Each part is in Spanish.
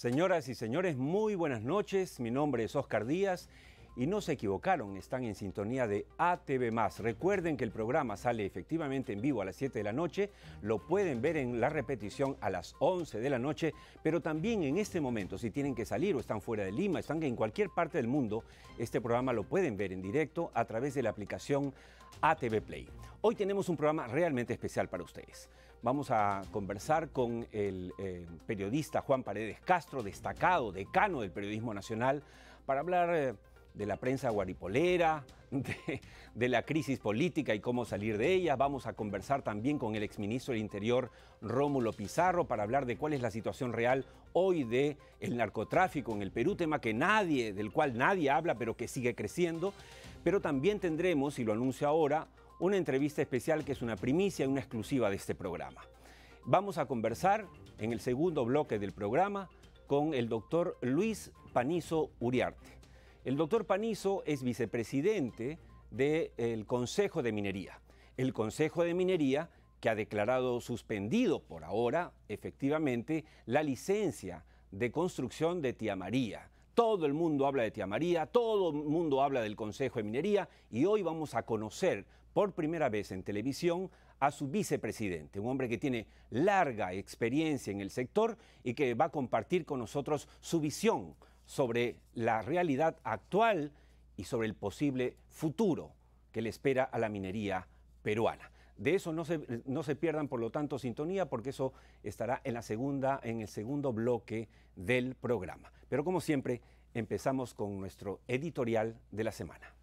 Señoras y señores, muy buenas noches. Mi nombre es Oscar Díaz y no se equivocaron, están en sintonía de ATV+. Recuerden que el programa sale efectivamente en vivo a las 7 de la noche, lo pueden ver en la repetición a las 11 de la noche, pero también en este momento, si tienen que salir o están fuera de Lima, están en cualquier parte del mundo, este programa lo pueden ver en directo a través de la aplicación ATV Play. Hoy tenemos un programa realmente especial para ustedes. Vamos a conversar con el periodista Juan Paredes Castro, destacado decano del periodismo nacional, para hablar de la prensa guaripolera, de la crisis política y cómo salir de ella. Vamos a conversar también con el exministro del Interior, Rómulo Pizarro, para hablar de cuál es la situación real hoy del narcotráfico en el Perú, tema del cual nadie habla, pero que sigue creciendo. Pero también tendremos, y lo anuncio ahora, una entrevista especial que es una primicia y una exclusiva de este programa. Vamos a conversar en el segundo bloque del programa con el doctor Luis Panizo Uriarte. El doctor Panizo es vicepresidente del Consejo de Minería. El Consejo de Minería que ha declarado suspendido por ahora, efectivamente, la licencia de construcción de Tía María. Todo el mundo habla de Tía María, todo el mundo habla del Consejo de Minería y hoy vamos a conocer por primera vez en televisión a su vicepresidente, un hombre que tiene larga experiencia en el sector y que va a compartir con nosotros su visión sobre la realidad actual y sobre el posible futuro que le espera a la minería peruana. De eso no se pierdan, por lo tanto, sintonía, porque eso estará en el segundo bloque del programa. Pero como siempre, empezamos con nuestro editorial de la semana.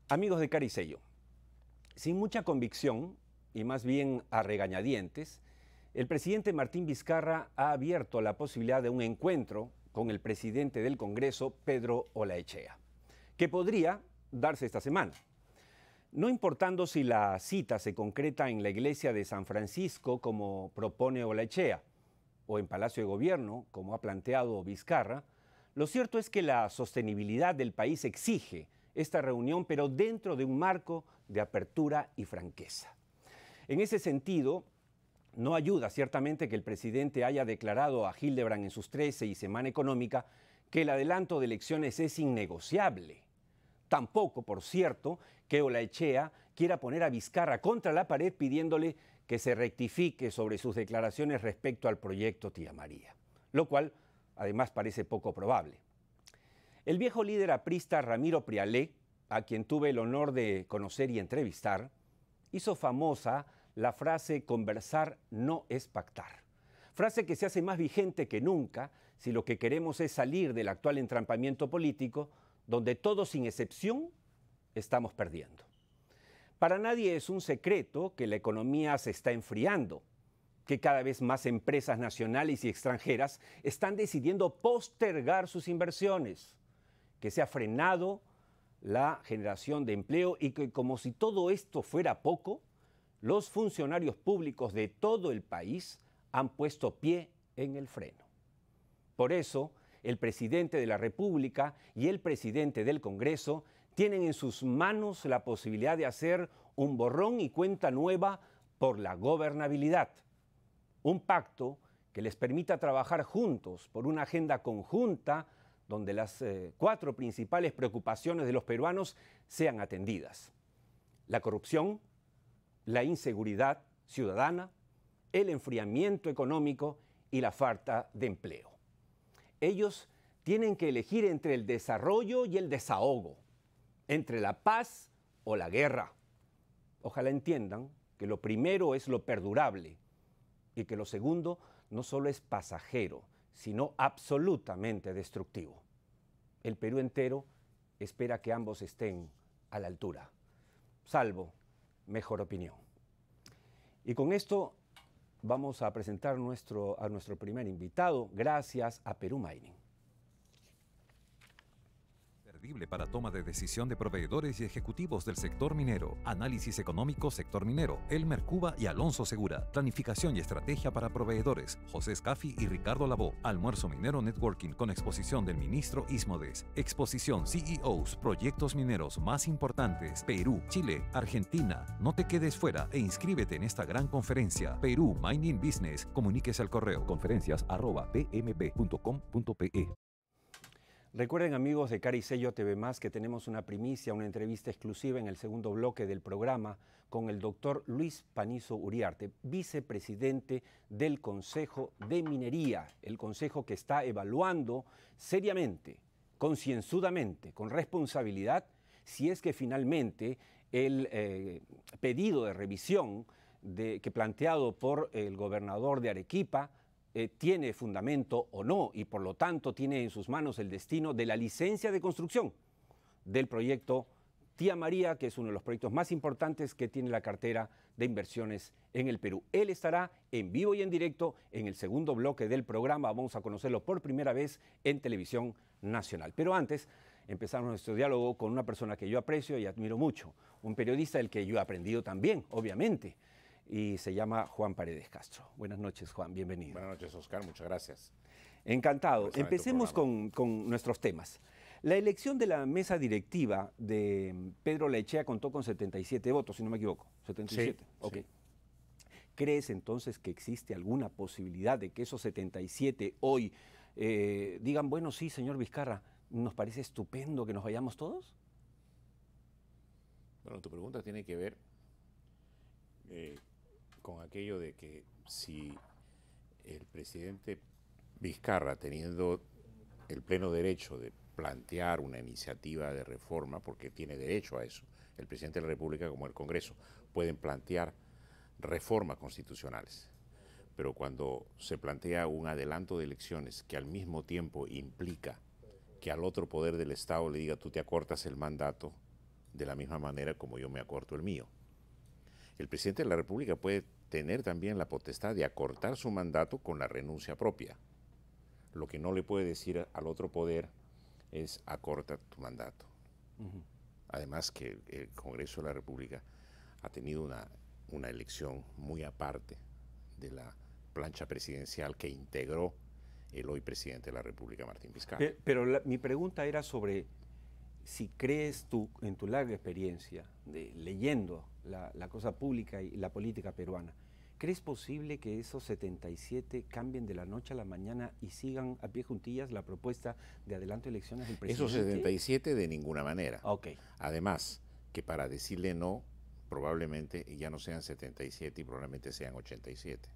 Amigos de Cara y Sello, sin mucha convicción y más bien a regañadientes, el presidente Martín Vizcarra ha abierto la posibilidad de un encuentro con el presidente del Congreso, Pedro Olaechea, que podría darse esta semana. No importando si la cita se concreta en la iglesia de San Francisco, como propone Olaechea, o en Palacio de Gobierno, como ha planteado Vizcarra, lo cierto es que la sostenibilidad del país exige esta reunión, pero dentro de un marco de apertura y franqueza. En ese sentido, no ayuda ciertamente que el presidente haya declarado a Hildebrand en sus 13 y Semana Económica que el adelanto de elecciones es innegociable. Tampoco, por cierto, que Olaechea quiera poner a Vizcarra contra la pared pidiéndole que se rectifique sobre sus declaraciones respecto al proyecto Tía María, lo cual además parece poco probable. El viejo líder aprista Ramiro Prialé, a quien tuve el honor de conocer y entrevistar, hizo famosa la frase "conversar no es pactar", frase que se hace más vigente que nunca si lo que queremos es salir del actual entrampamiento político donde todos sin excepción estamos perdiendo. Para nadie es un secreto que la economía se está enfriando, que cada vez más empresas nacionales y extranjeras están decidiendo postergar sus inversiones, que se ha frenado la generación de empleo y que, como si todo esto fuera poco, los funcionarios públicos de todo el país han puesto pie en el freno. Por eso, el presidente de la República y el presidente del Congreso tienen en sus manos la posibilidad de hacer un borrón y cuenta nueva por la gobernabilidad. Un pacto que les permita trabajar juntos por una agenda conjunta donde las 4 principales preocupaciones de los peruanos sean atendidas: la corrupción, la inseguridad ciudadana, el enfriamiento económico y la falta de empleo. Ellos tienen que elegir entre el desarrollo y el desahogo, entre la paz o la guerra. Ojalá entiendan que lo primero es lo perdurable y que lo segundo no solo es pasajero, sino absolutamente destructivo. El Perú entero espera que ambos estén a la altura, salvo mejor opinión. Y con esto vamos a presentar a nuestro primer invitado, gracias a Perú Mining. imperdible para toma de decisión de proveedores y ejecutivos del sector minero. Análisis económico sector minero. Elmer Cuba y Alonso Segura. Planificación y estrategia para proveedores. José Scafi y Ricardo Labó. Almuerzo Minero Networking con exposición del ministro Ismodes. Exposición CEOs, proyectos mineros más importantes. Perú, Chile, Argentina. No te quedes fuera e inscríbete en esta gran conferencia. Perú Mining Business. Comuníquese al correo conferencias@pmb.com.pe. Recuerden, amigos de Cara y Sello TV+, que tenemos una primicia, una entrevista exclusiva en el segundo bloque del programa con el doctor Luis Panizo Uriarte, vicepresidente del Consejo de Minería, el consejo que está evaluando seriamente, concienzudamente, con responsabilidad, si es que finalmente el pedido de revisión que planteado por el gobernador de Arequipa tiene fundamento o no, y por lo tanto tiene en sus manos el destino de la licencia de construcción del proyecto Tía María, que es uno de los proyectos más importantes que tiene la cartera de inversiones en el Perú. Él estará en vivo y en directo en el segundo bloque del programa. Vamos a conocerlo por primera vez en Televisión Nacional. Pero antes, empezamos nuestro diálogo con una persona que yo aprecio y admiro mucho, un periodista del que yo he aprendido también, obviamente, y se llama Juan Paredes Castro. Buenas noches, Juan, bienvenido. Buenas noches, Oscar, muchas gracias. Encantado. Empecemos con nuestros temas. La elección de la mesa directiva de Pedro Laechea contó con 77 votos, si no me equivoco. 77. Sí, ok. sí. ¿Crees entonces que existe alguna posibilidad de que esos 77 hoy digan, bueno, sí, señor Vizcarra, nos parece estupendo que nos vayamos todos? Bueno, tu pregunta tiene que ver con aquello de que si el presidente Vizcarra, teniendo el pleno derecho de plantear una iniciativa de reforma, porque tiene derecho a eso, el presidente de la República como el Congreso pueden plantear reformas constitucionales, pero cuando se plantea un adelanto de elecciones que al mismo tiempo implica que al otro poder del Estado le diga tú te acortas el mandato de la misma manera como yo me acorto el mío. El presidente de la República puede tener también la potestad de acortar su mandato con la renuncia propia. Lo que no le puede decir al otro poder es acorta tu mandato. Además que el Congreso de la República ha tenido una elección muy aparte de la plancha presidencial que integró el hoy presidente de la República, Martín Vizcarra. Pero mi pregunta era sobre si crees tú, en tu larga experiencia, leyendo la cosa pública y la política peruana, ¿crees posible que esos 77 cambien de la noche a la mañana y sigan a pie juntillas la propuesta de adelanto de elecciones del presidente? Esos 77 de ninguna manera. Okay. Además, que para decirle no, probablemente ya no sean 77 y probablemente sean 87.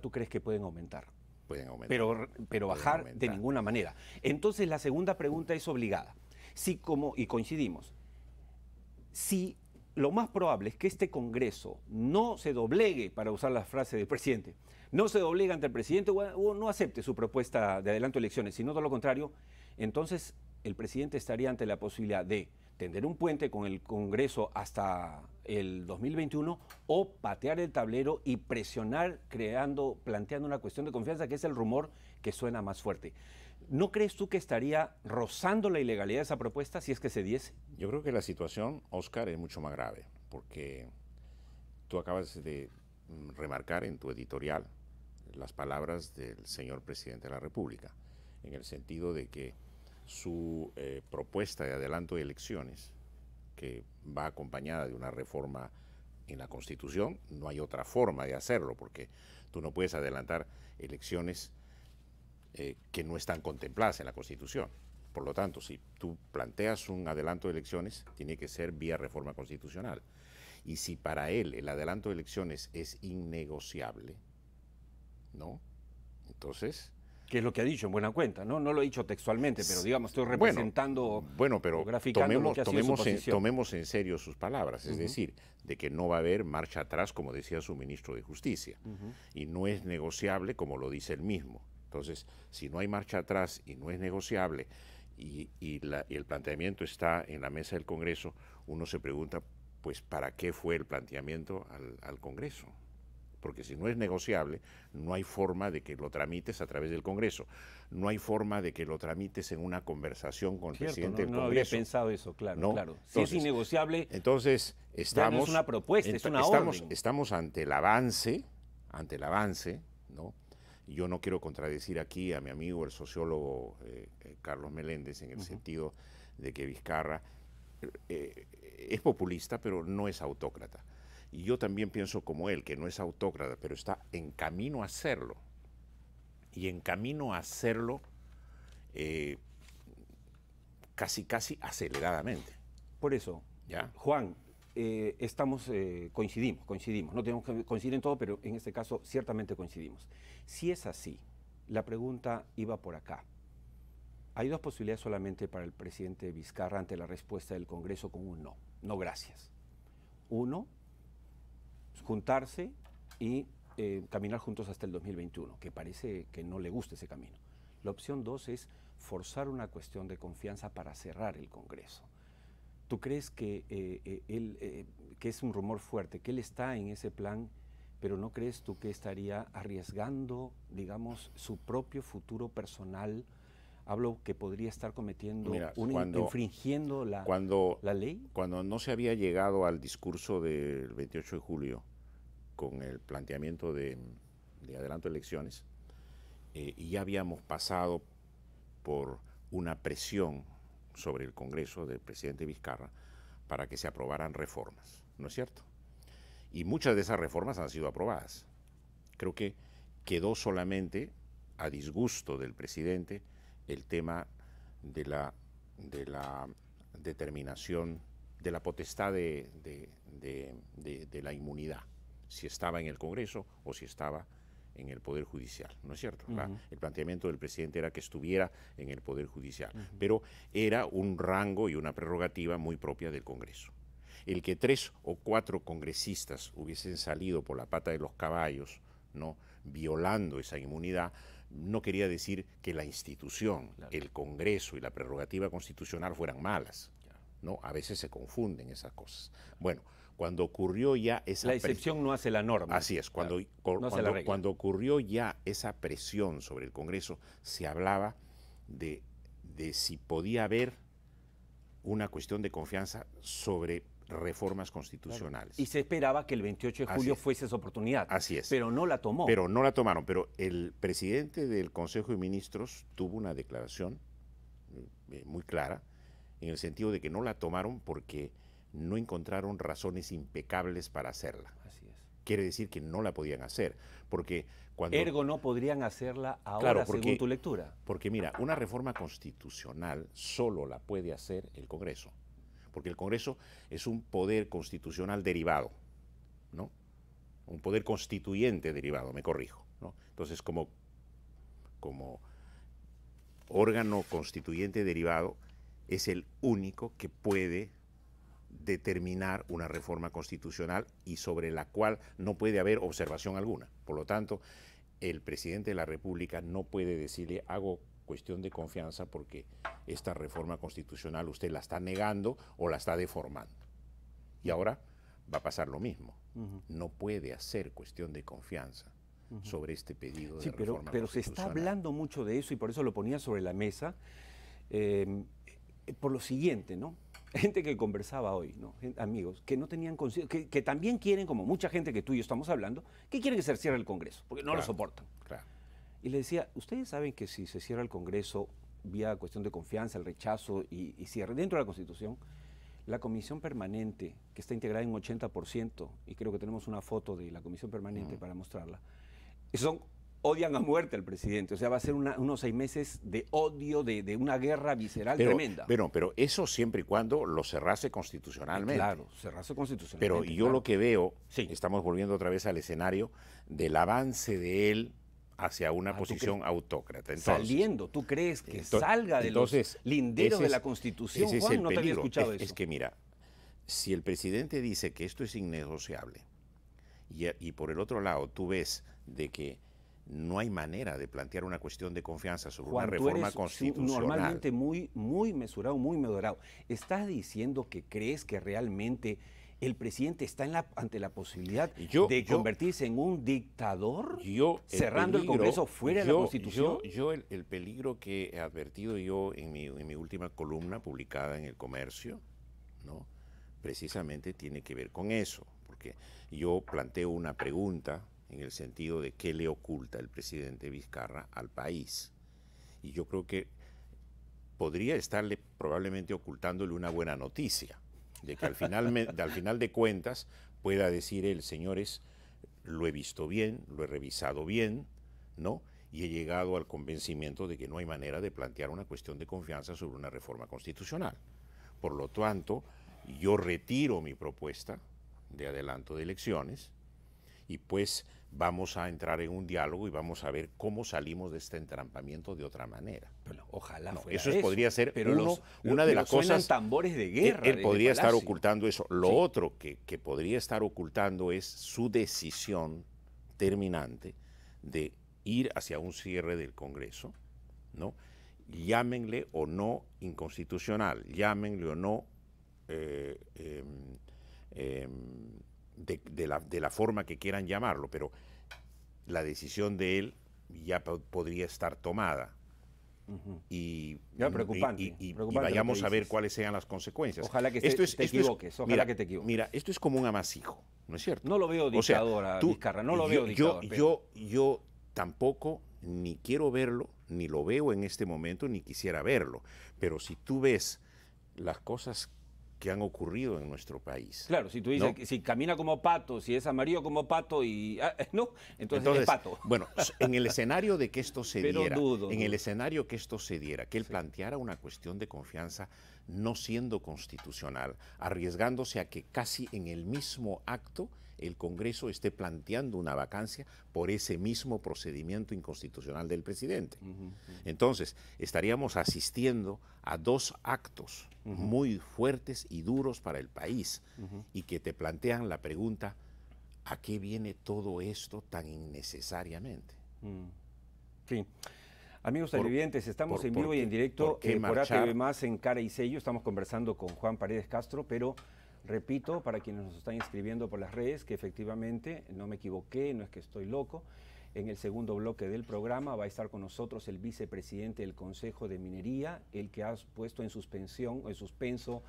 ¿Tú crees que pueden aumentar? Pueden aumentar. Pero bajar de ninguna manera. Entonces la segunda pregunta es obligada. Si y coincidimos, si lo más probable es que este Congreso no se doblegue, para usar la frase del presidente, no se doblegue ante el presidente o no acepte su propuesta de adelanto de elecciones, sino todo lo contrario, entonces el presidente estaría ante la posibilidad de tender un puente con el Congreso hasta el 2021 o patear el tablero y presionar planteando una cuestión de confianza, que es el rumor que suena más fuerte. ¿No crees tú que estaría rozando la ilegalidad de esa propuesta si es que se diese? Yo creo que la situación, Oscar, es mucho más grave, porque tú acabas de remarcar en tu editorial las palabras del señor presidente de la República, en el sentido de que su propuesta de adelanto de elecciones, que va acompañada de una reforma en la Constitución, no hay otra forma de hacerlo, porque tú no puedes adelantar elecciones que no están contempladas en la Constitución. Por lo tanto, si tú planteas un adelanto de elecciones, tiene que ser vía reforma constitucional. Y si para él el adelanto de elecciones es innegociable, ¿no? Entonces... Que es lo que ha dicho en buena cuenta, ¿no? No lo he dicho textualmente, pero digamos, estoy representando, pero graficando lo que ha sido su posición. Tomemos en serio sus palabras, es decir, de que no va a haber marcha atrás, como decía su ministro de Justicia, y no es negociable, como lo dice él mismo. Entonces, si no hay marcha atrás y no es negociable y el planteamiento está en la mesa del Congreso, uno se pregunta, pues, ¿para qué fue el planteamiento al Congreso? porque si no es negociable, no hay forma de que lo tramites a través del Congreso, no hay forma de que lo tramites en una conversación con el presidente del Congreso. No había pensado eso, claro, ¿no? claro. Si Entonces, es innegociable, entonces ya no es una propuesta, es una orden. Estamos ante el avance, ¿no? Y yo no quiero contradecir aquí a mi amigo, el sociólogo Carlos Meléndez, en el sentido de que Vizcarra es populista, pero no es autócrata. Y yo también pienso como él, que no es autócrata, pero está en camino a hacerlo. Y en camino a hacerlo casi aceleradamente. Por eso, ¿Ya? Juan, coincidimos. No tenemos que coincidir en todo, pero en este caso ciertamente coincidimos. Si es así, la pregunta iba por acá. Hay dos posibilidades solamente para el presidente Vizcarra ante la respuesta del Congreso con un no. No, gracias. Uno, juntarse y caminar juntos hasta el 2021, que parece que no le gusta ese camino. La opción dos es forzar una cuestión de confianza para cerrar el Congreso. ¿Tú crees que que es un rumor fuerte, que él está en ese plan, pero no crees tú que estaría arriesgando, digamos, su propio futuro personal? Hablo que podría estar cometiendo, infringiendo la ley. Cuando no se había llegado al discurso del 28 de julio con el planteamiento de adelanto de elecciones, y ya habíamos pasado por una presión sobre el Congreso del presidente Vizcarra para que se aprobaran reformas, ¿no es cierto? Y muchas de esas reformas han sido aprobadas. Creo que quedó solamente a disgusto del presidente el tema de la determinación, de la potestad de la inmunidad, si estaba en el Congreso o si estaba en el Poder Judicial, ¿no es cierto? El planteamiento del presidente era que estuviera en el Poder Judicial, pero era un rango y una prerrogativa muy propia del Congreso. El que 3 o 4 congresistas hubiesen salido por la pata de los caballos, ¿no?, violando esa inmunidad, no quería decir que la institución, el Congreso y la prerrogativa constitucional fueran malas, ¿no? A veces se confunden esas cosas. Bueno, cuando ocurrió ya esa... La excepción no hace la norma. Así es, cuando ocurrió ya esa presión sobre el Congreso, se hablaba de si podía haber una cuestión de confianza sobre reformas constitucionales. Y se esperaba que el 28 de julio fuese esa oportunidad. Así es. Pero no la tomó. Pero no la tomaron. Pero el presidente del Consejo de Ministros tuvo una declaración muy clara, en el sentido de que no la tomaron porque no encontraron razones impecables para hacerla. Así es. Quiere decir que no la podían hacer, porque cuando... Ergo no podrían hacerla ahora, según tu lectura. Porque mira, una reforma constitucional solo la puede hacer el Congreso, porque el Congreso es un poder constitucional derivado, ¿no? Un poder constituyente derivado, me corrijo, ¿no? Entonces, como órgano constituyente derivado, es el único que puede determinar una reforma constitucional y sobre la cual no puede haber observación alguna. Por lo tanto, el presidente de la República no puede decirle, hago cuestión de confianza porque esta reforma constitucional usted la está negando o la está deformando. Y ahora va a pasar lo mismo. No puede hacer cuestión de confianza sobre este pedido de reforma pero se está hablando mucho de eso y por eso lo ponía sobre la mesa, por lo siguiente, ¿no? Gente que conversaba hoy, ¿no? Amigos, que no tenían que también quieren, como mucha gente que tú y yo estamos hablando, que quieren que se cierre el Congreso, porque no lo soportan. Claro. Y le decía, ustedes saben que si se cierra el Congreso vía cuestión de confianza, el rechazo y cierre dentro de la Constitución, la comisión permanente, que está integrada en un 80%, y creo que tenemos una foto de la comisión permanente para mostrarla, odian a muerte al presidente. O sea, va a ser unos 6 meses de odio, de una guerra visceral tremenda. Pero eso siempre y cuando lo cerrase constitucionalmente. Claro, cerrase constitucionalmente. Pero yo lo que veo, estamos volviendo otra vez al escenario del avance de él hacia una posición autócrata. Entonces, saliendo, ¿tú crees que salga de los linderos de la Constitución, Juan? No te había escuchado eso. Es que mira, si el presidente dice que esto es innegociable y por el otro lado tú ves de que no hay manera de plantear una cuestión de confianza sobre Juan, una reforma constitucional. Normalmente muy mesurado, muy moderado. ¿Estás diciendo que crees que realmente ¿El presidente está ante la posibilidad Yo- de yo- convertirse en un dictador? Yo, cerrando el Congreso fuera de la Constitución. El peligro que he advertido yo en mi última columna publicada en El Comercio, ¿no? Precisamente tiene que ver con eso, porque yo planteo una pregunta en el sentido de qué le oculta el presidente Vizcarra al país. Y yo creo que podría estarle probablemente ocultándole una buena noticia, de que al final de cuentas pueda decir él, señores, lo he visto bien, lo he revisado bien, ¿no? Y he llegado al convencimiento de que no hay manera de plantear una cuestión de confianza sobre una reforma constitucional. Por lo tanto, yo retiro mi propuesta de adelanto de elecciones y pues vamos a entrar en un diálogo y vamos a ver cómo salimos de este entrampamiento de otra manera. Bueno, ojalá fuera Eso podría ser pero una de las suenan cosas. tambores de guerra. Él podría estar Palacio. ocultando eso. Lo Sí. otro que podría estar ocultando es su decisión terminante de ir hacia un cierre del Congreso, ¿no? Llámenle o no inconstitucional, llámenle o no de la forma que quieran llamarlo, pero la decisión de él ya podría estar tomada. Y, Ya, preocupante, y preocupante vayamos lo que a ver dices. cuáles sean las consecuencias. Ojalá que Esto te equivoques, ojalá mira, que te equivoques. Mira, esto es como un amasijo, ¿no es cierto? No lo veo O sea, dictador a Vizcarra, no lo veo dictador. yo tampoco ni quiero verlo, ni lo veo en este momento, ni quisiera verlo. Pero si tú ves las cosas que han ocurrido en nuestro país. Claro, si tú dices ¿no? que si camina como pato, si es amarillo como pato y no, entonces es pato. Bueno, en el escenario de que esto se Pero diera, dudo. el escenario que esto se diera, que él planteara una cuestión de confianza no siendo constitucional, arriesgándose a que casi en el mismo acto el Congreso esté planteando una vacancia por ese mismo procedimiento inconstitucional del presidente. Entonces, estaríamos asistiendo a dos actos muy fuertes y duros para el país y que te plantean la pregunta, ¿a qué viene todo esto tan innecesariamente? Sí. Amigos televidentes, estamos en vivo por y en qué- directo por qué por marchar? ATV Más en Cara y Sello. Estamos conversando con Juan Paredes Castro, pero repito, para quienes nos están escribiendo por las redes, que efectivamente no me equivoqué, no es que estoy loco. En el segundo bloque del programa va a estar con nosotros el vicepresidente del Consejo de Minería, el que ha puesto en suspenso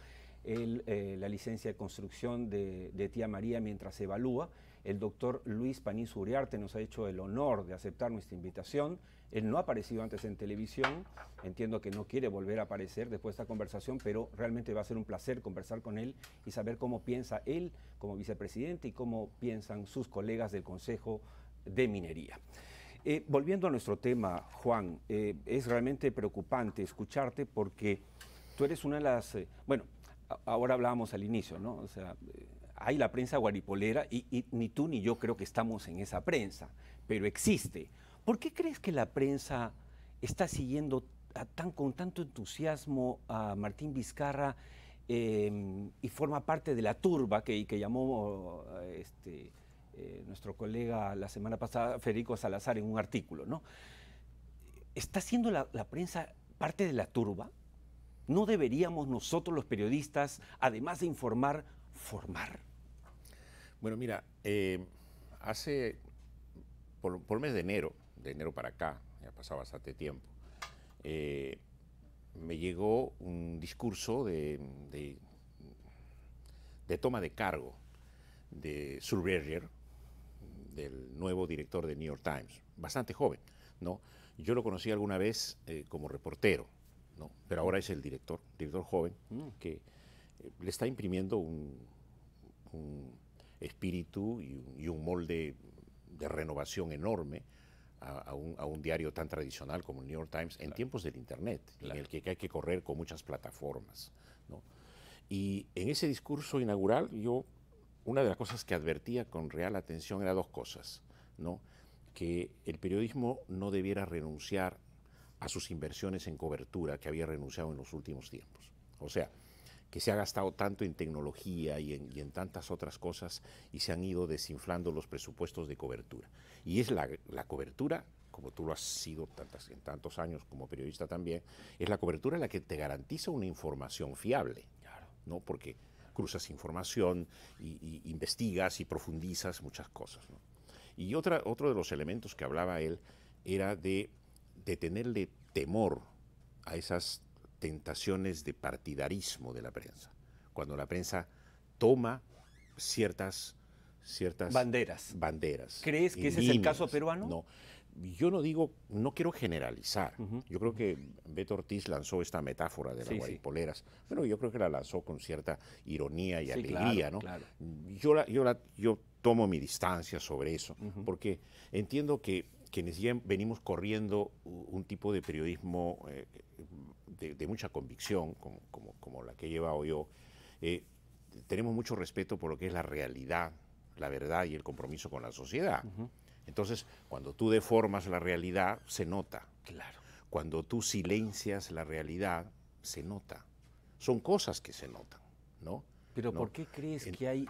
la licencia de construcción de Tía María mientras se evalúa. El doctor Luis Panizo Uriarte nos ha hecho el honor de aceptar nuestra invitación. Él no ha aparecido antes en televisión, entiendo que no quiere volver a aparecer después de esta conversación, pero realmente va a ser un placer conversar con él y saber cómo piensa él como vicepresidente y cómo piensan sus colegas del Consejo de Minería. Volviendo a nuestro tema, Juan, es realmente preocupante escucharte porque tú eres una de las... bueno, ahora hablábamos al inicio, ¿no? O sea, hay la prensa guaripolera y ni tú ni yo creo que estamos en esa prensa, pero existe. ¿Por qué crees que la prensa está siguiendo con tanto entusiasmo a Martín Vizcarra y forma parte de la turba que llamó nuestro colega la semana pasada, Federico Salazar, en un artículo, ¿no? ¿Está siendo la prensa parte de la turba? ¿No deberíamos nosotros los periodistas, además de informar, formar? Bueno, mira, hace, por el mes de enero para acá, ya ha pasado bastante tiempo, me llegó un discurso de toma de cargo de Sul Berger, del nuevo director de New York Times, bastante joven, ¿no? Yo lo conocí alguna vez como reportero, ¿no? Pero ahora es el director joven, que le está imprimiendo un espíritu y un molde de renovación enorme a un diario tan tradicional como el New York Times en tiempos del Internet, en el que hay que correr con muchas plataformas, ¿no? Y en ese discurso inaugural, una de las cosas que advertía con real atención era dos cosas, ¿no? Que el periodismo no debiera renunciar a sus inversiones en cobertura que había renunciado en los últimos tiempos. O sea, que se ha gastado tanto en tecnología y en tantas otras cosas y se han ido desinflando los presupuestos de cobertura. Y es la cobertura, como tú lo has sido en tantos años como periodista también, es la cobertura la que te garantiza una información fiable, ¿no? Porque cruzas información y investigas y profundizas muchas cosas, ¿no? Y otro de los elementos que hablaba él era de tenerle temor a esas tentaciones de partidarismo de la prensa, cuando la prensa toma ciertas Banderas. banderas. ¿Crees que ese es el caso peruano? No, yo no quiero generalizar. Yo creo que Beto Ortiz lanzó esta metáfora de las guaripoleras. Bueno, yo creo que la lanzó con cierta ironía y alegría, ¿no? Claro. Yo tomo mi distancia sobre eso, porque entiendo que quienes ya venimos corriendo un tipo de periodismo de mucha convicción, como la que he llevado yo, tenemos mucho respeto por lo que es la realidad, la verdad y el compromiso con la sociedad. Entonces, cuando tú deformas la realidad, se nota. Claro. Cuando tú silencias la realidad, se nota. Son cosas que se notan, ¿no? Pero ¿no? ¿por qué crees que hay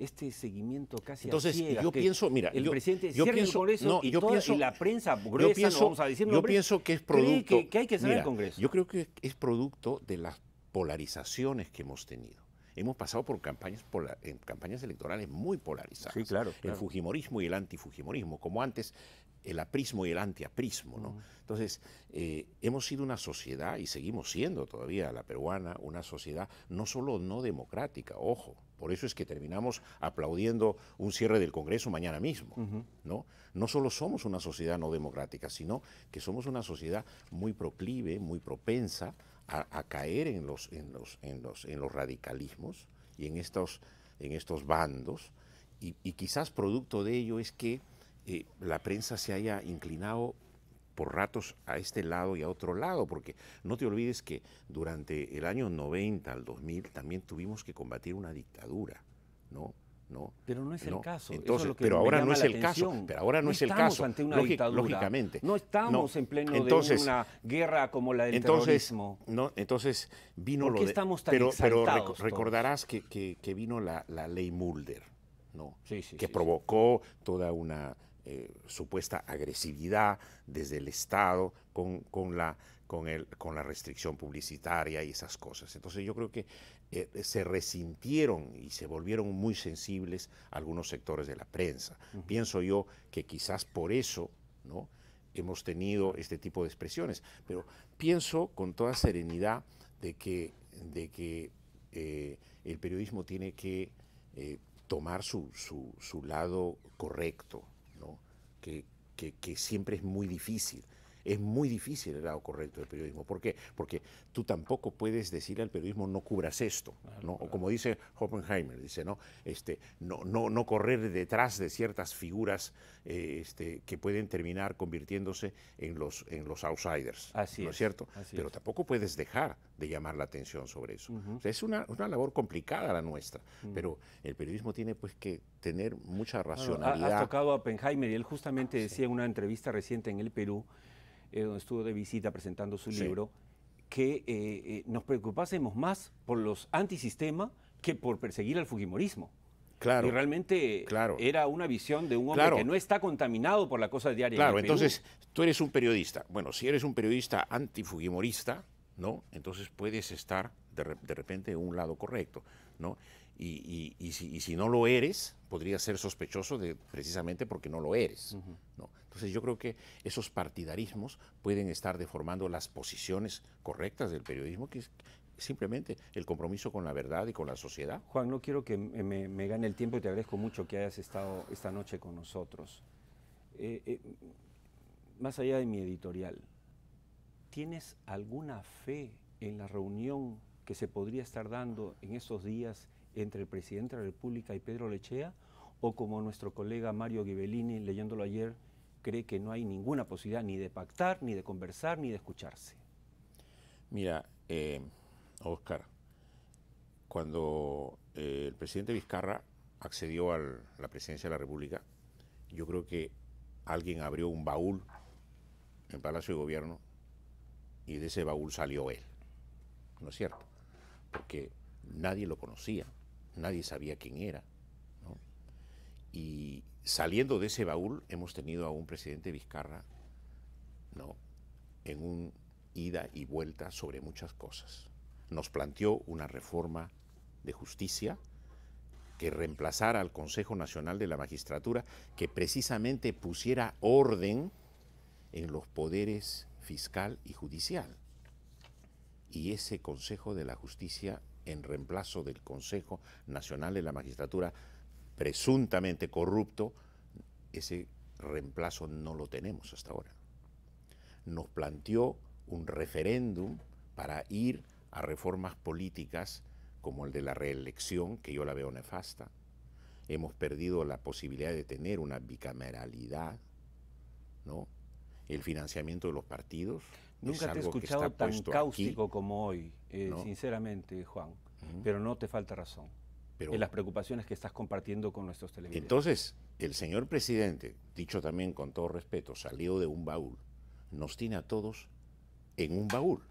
este seguimiento casi Entonces, a ciegas? yo pienso, mira, el presidente yo cierra el pienso, Congreso no, y, yo pienso, y la prensa gruesa, no vamos a decir yo nombres, pienso que es cree producto. que hay que cerrar mira, el Congreso. Yo creo que es producto de las polarizaciones que hemos tenido. Hemos pasado por campañas electorales muy polarizadas. Sí, claro. El fujimorismo y el antifujimorismo, como antes el aprismo y el antiaprismo, ¿no? Entonces, hemos sido una sociedad, y seguimos siendo todavía la peruana, una sociedad no solo no democrática, ojo, por eso es que terminamos aplaudiendo un cierre del Congreso mañana mismo, ¿no? No solo somos una sociedad no democrática, sino que somos una sociedad muy proclive, muy propensa a caer en los radicalismos y en estos bandos, y quizás producto de ello es que la prensa se haya inclinado por ratos a este lado y a otro lado, porque no te olvides que durante el año 90 al 2000 también tuvimos que combatir una dictadura, ¿no? Pero no es el caso. Entonces, eso es lo que pero ahora me no es llama el la caso. atención. Pero ahora no es el estamos caso. ante una dictadura. Lógicamente. No estamos en pleno de una guerra como la del terrorismo. Entonces vino ¿Por lo qué de. estamos tan pero exaltados recordarás que vino la ley Mulder, ¿no? que provocó toda una supuesta agresividad desde el Estado con la restricción publicitaria y esas cosas. Entonces yo creo que se resintieron y se volvieron muy sensibles algunos sectores de la prensa. Pienso yo que quizás por eso, ¿no?, hemos tenido este tipo de expresiones, pero pienso con toda serenidad de que el periodismo tiene que tomar su lado correcto, ¿no? Que siempre es muy difícil. Es muy difícil el lado correcto del periodismo. ¿Por qué? Porque tú tampoco puedes decir al periodismo no cubras esto, ¿no? O como dice Oppenheimer, dice, ¿no? No correr detrás de ciertas figuras que pueden terminar convirtiéndose en los outsiders. Así ¿no es cierto? Pero es. tampoco puedes dejar de llamar la atención sobre eso. O sea, es una labor complicada la nuestra, pero el periodismo tiene pues que tener mucha racionalidad. Has tocado a Oppenheimer y él justamente decía en una entrevista reciente en el Perú, donde estuvo de visita presentando su libro, que nos preocupásemos más por los antisistema que por perseguir al fujimorismo. Claro. Y realmente era una visión de un hombre que no está contaminado por la cosa diaria. Claro, entonces tú eres un periodista. Bueno, si eres un periodista antifujimorista, ¿no?, entonces puedes estar de repente en un lado correcto, ¿no? Y si no lo eres, podría ser sospechoso precisamente porque no lo eres, ¿no? Entonces yo creo que esos partidarismos pueden estar deformando las posiciones correctas del periodismo, que es simplemente el compromiso con la verdad y con la sociedad. Juan, no quiero que me gane el tiempo y te agradezco mucho que hayas estado esta noche con nosotros. Más allá de mi editorial, ¿tienes alguna fe en la reunión que se podría estar dando en estos días entre el presidente de la República y Pedro Lechea? ¿O como nuestro colega Mario Ghibellini, leyéndolo ayer, cree que no hay ninguna posibilidad ni de pactar, ni de conversar, ni de escucharse? Mira, Oscar, cuando el presidente Vizcarra accedió a la presidencia de la República, yo creo que alguien abrió un baúl en Palacio de Gobierno y de ese baúl salió él, ¿no es cierto? Porque nadie lo conocía, nadie sabía quién era, ¿no? Y saliendo de ese baúl hemos tenido a un presidente Vizcarra, ¿no?, en un ida y vuelta sobre muchas cosas. Nos planteó una reforma de Justicia que reemplazara al Consejo Nacional de la Magistratura, que precisamente pusiera orden en los poderes fiscal y judicial. Y ese Consejo de la Justicia, en reemplazo del Consejo Nacional de la Magistratura, presuntamente corrupto, ese reemplazo no lo tenemos hasta ahora. Nos planteó un referéndum para ir a reformas políticas como el de la reelección, que yo la veo nefasta. Hemos perdido la posibilidad de tener una bicameralidad, ¿no? El financiamiento de los partidos. Nunca te he escuchado tan cáustico como hoy, ¿no? Sinceramente, Juan, pero no te falta razón en las preocupaciones que estás compartiendo con nuestros televidentes. Entonces, el señor presidente, dicho también con todo respeto, salió de un baúl, nos tiene a todos en un baúl.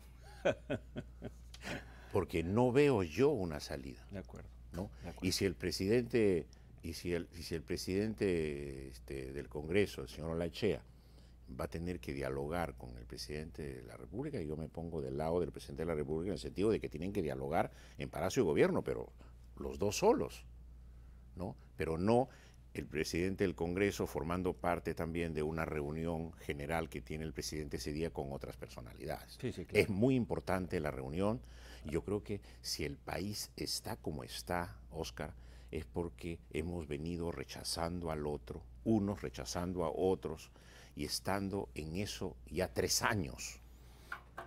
Porque no veo yo una salida. De acuerdo. ¿No? De acuerdo. Y si el presidente, del Congreso, el señor Olaechea, va a tener que dialogar con el presidente de la República, y yo me pongo del lado del presidente de la República en el sentido de que tienen que dialogar en Palacio de Gobierno, pero los dos solos, ¿no? Pero no el presidente del Congreso formando parte también de una reunión general que tiene el presidente ese día con otras personalidades. Sí, sí, claro. Es muy importante la reunión, y yo creo que si el país está como está, Oscar, es porque hemos venido rechazando al otro, unos rechazando a otros, y estando en eso ya 3 años,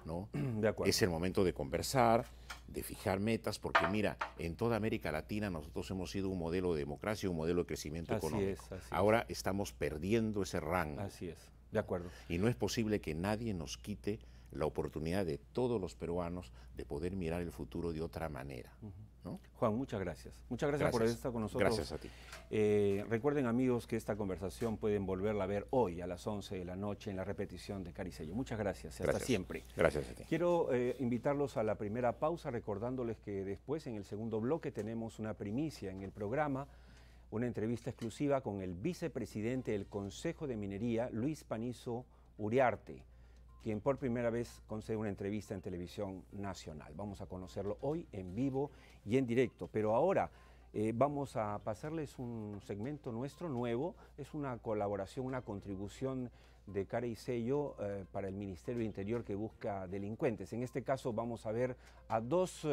¿no? De acuerdo. Es el momento de conversar, de fijar metas, porque mira, en toda América Latina nosotros hemos sido un modelo de democracia, un modelo de crecimiento económico. Ahora estamos perdiendo ese rango. Así es, de acuerdo. Y no es posible que nadie nos quite la oportunidad de todos los peruanos de poder mirar el futuro de otra manera, ¿no? Juan, muchas gracias. Muchas gracias por estar con nosotros. Gracias a ti. Recuerden, amigos, que esta conversación pueden volverla a ver hoy a las 11 de la noche en la repetición de Cara y Sello. Muchas gracias. Hasta siempre. Gracias a ti. Quiero invitarlos a la primera pausa, recordándoles que después, en el segundo bloque, tenemos una primicia en el programa, una entrevista exclusiva con el vicepresidente del Consejo de Minería, Luis Panizo Uriarte, quien por primera vez concede una entrevista en televisión nacional. Vamos a conocerlo hoy en vivo y en directo, pero ahora vamos a pasarles un segmento nuestro nuevo. Es una colaboración, una contribución de Cara y Sello para el Ministerio del Interior, que busca delincuentes. En este caso vamos a ver a dos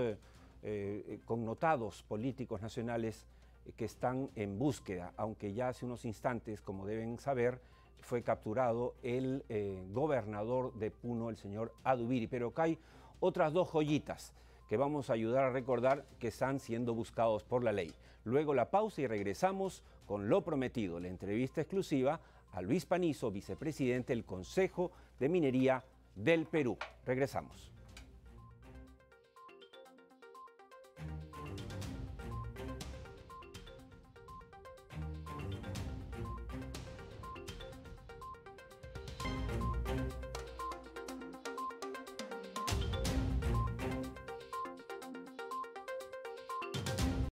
connotados políticos nacionales que están en búsqueda, aunque ya hace unos instantes, como deben saber, fue capturado el gobernador de Puno, el señor Adubiri. Pero acá hay otras dos joyitas que vamos a ayudar a recordar que están siendo buscados por la ley. Luego la pausa y regresamos con lo prometido, la entrevista exclusiva a Luis Panizo, vicepresidente del Consejo de Minería del Perú. Regresamos.